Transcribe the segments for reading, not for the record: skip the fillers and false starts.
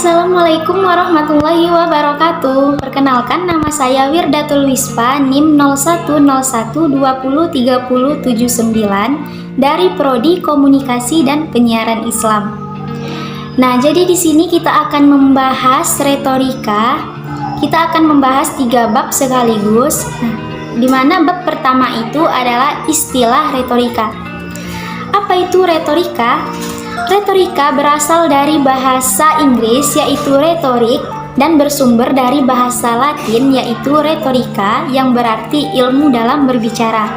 Assalamualaikum warahmatullahi wabarakatuh. Perkenalkan, nama saya Wirdatul Wispa, NIM 0101203079 dari Prodi Komunikasi dan Penyiaran Islam. Nah, jadi di sini kita akan membahas retorika. Kita akan membahas 3 bab sekaligus. Nah, di mana bab pertama itu adalah istilah retorika. Apa itu retorika? Retorika berasal dari bahasa Inggris yaitu retorik dan bersumber dari bahasa Latin yaitu retorika yang berarti ilmu dalam berbicara.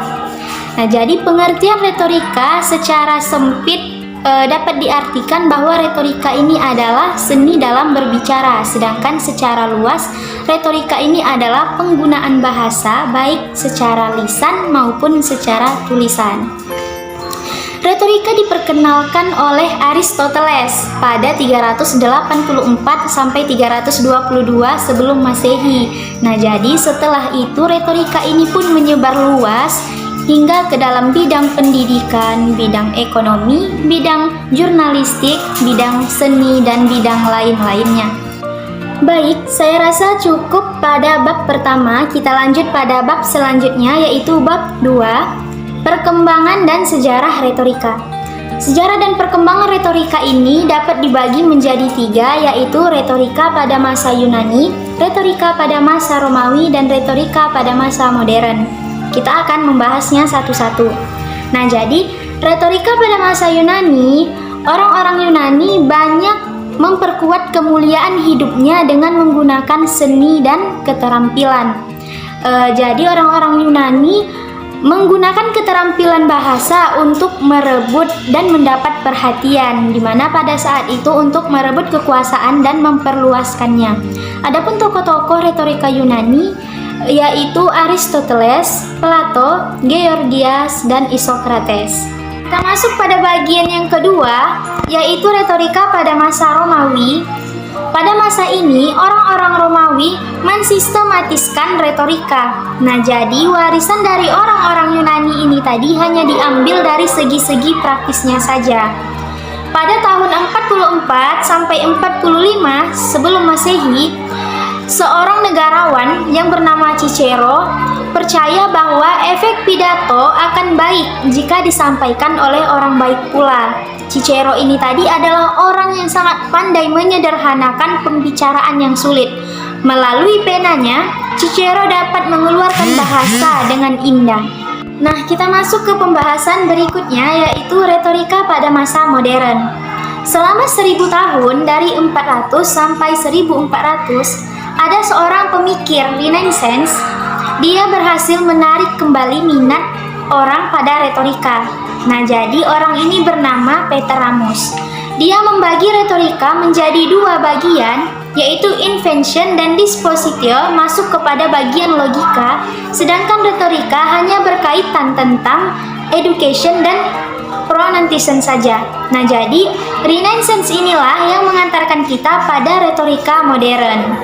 Nah, jadi pengertian retorika secara sempit dapat diartikan bahwa retorika ini adalah seni dalam berbicara, sedangkan secara luas retorika ini adalah penggunaan bahasa baik secara lisan maupun secara tulisan. Retorika diperkenalkan oleh Aristoteles pada 384 sampai 322 sebelum Masehi. Nah, jadi setelah itu retorika ini pun menyebar luas hingga ke dalam bidang pendidikan, bidang ekonomi, bidang jurnalistik, bidang seni, dan bidang lain-lainnya. Baik, saya rasa cukup pada bab pertama. Kita lanjut pada bab selanjutnya yaitu bab 2. Perkembangan dan sejarah retorika. Sejarah dan perkembangan retorika ini dapat dibagi menjadi 3, yaitu retorika pada masa Yunani, retorika pada masa Romawi, dan retorika pada masa modern. Kita akan membahasnya satu-satu. Nah, jadi retorika pada masa Yunani, orang-orang Yunani banyak memperkuat kemuliaan hidupnya dengan menggunakan seni dan keterampilan. Jadi orang-orang Yunani menggunakan keterampilan bahasa untuk merebut dan mendapat perhatian, di mana pada saat itu untuk merebut kekuasaan dan memperluaskannya. Adapun tokoh-tokoh retorika Yunani yaitu Aristoteles, Plato, Georgias, dan Isokrates. Kita masuk pada bagian yang kedua, yaitu retorika pada masa Romawi. Pada masa ini, orang-orang Romawi mensistematiskan retorika. Nah, jadi warisan dari orang-orang Yunani ini tadi hanya diambil dari segi-segi praktisnya saja. Pada tahun 44 sampai 45 sebelum Masehi, seorang negarawan yang bernama Cicero percaya bahwa efek pidato akan baik jika disampaikan oleh orang baik pula. Cicero ini tadi adalah orang yang sangat pandai menyederhanakan pembicaraan yang sulit. Melalui penanya, Cicero dapat mengeluarkan bahasa dengan indah. Nah, kita masuk ke pembahasan berikutnya yaitu retorika pada masa modern. Selama 1000 tahun dari 400 sampai 1400, ada seorang pemikir Renaissance. Dia berhasil menarik kembali minat orang pada retorika. Nah, jadi orang ini bernama Petrarmus. Dia membagi retorika menjadi 2 bagian, yaitu invention dan dispositio masuk kepada bagian logika, sedangkan retorika hanya berkaitan tentang education dan pronounciation saja. Nah, jadi Renaissance inilah yang mengantarkan kita pada retorika modern.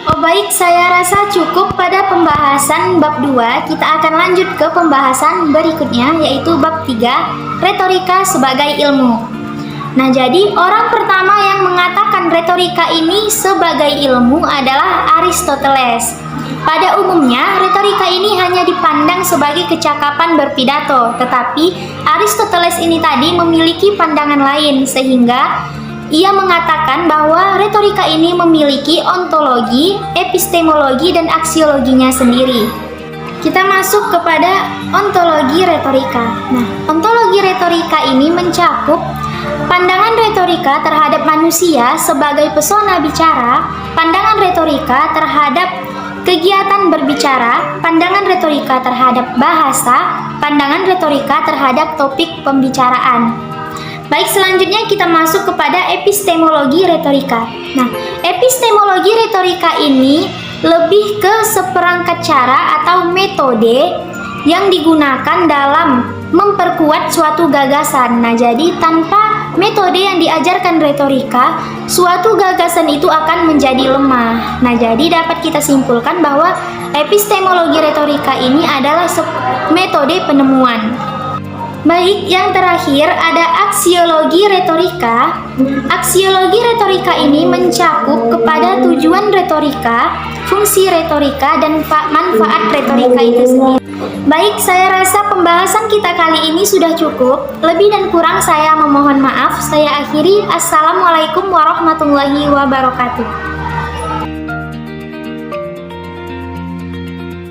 Oh baik, saya rasa cukup pada pembahasan bab 2. Kita akan lanjut ke pembahasan berikutnya yaitu bab 3, retorika sebagai ilmu. Nah, jadi orang pertama yang mengatakan retorika ini sebagai ilmu adalah Aristoteles. Pada umumnya, retorika ini hanya dipandang sebagai kecakapan berpidato, tetapi Aristoteles ini tadi memiliki pandangan lain sehingga ia mengatakan bahwa retorika ini memiliki ontologi, epistemologi, dan aksiologinya sendiri. Kita masuk kepada ontologi retorika. Nah, ontologi retorika ini mencakup pandangan retorika terhadap manusia sebagai pesona bicara, pandangan retorika terhadap kegiatan berbicara, pandangan retorika terhadap bahasa, pandangan retorika terhadap topik pembicaraan. Baik, selanjutnya kita masuk kepada epistemologi retorika. Nah, epistemologi retorika ini lebih ke seperangkat cara atau metode yang digunakan dalam memperkuat suatu gagasan. Nah, jadi tanpa metode yang diajarkan retorika, suatu gagasan itu akan menjadi lemah. Nah, jadi dapat kita simpulkan bahwa epistemologi retorika ini adalah metode penemuan. Baik, yang terakhir ada aksiologi retorika. Aksiologi retorika ini mencakup kepada tujuan retorika, fungsi retorika, dan manfaat retorika itu sendiri. Baik, saya rasa pembahasan kita kali ini sudah cukup. Lebih dan kurang saya memohon maaf. Saya akhiri. Assalamualaikum warahmatullahi wabarakatuh.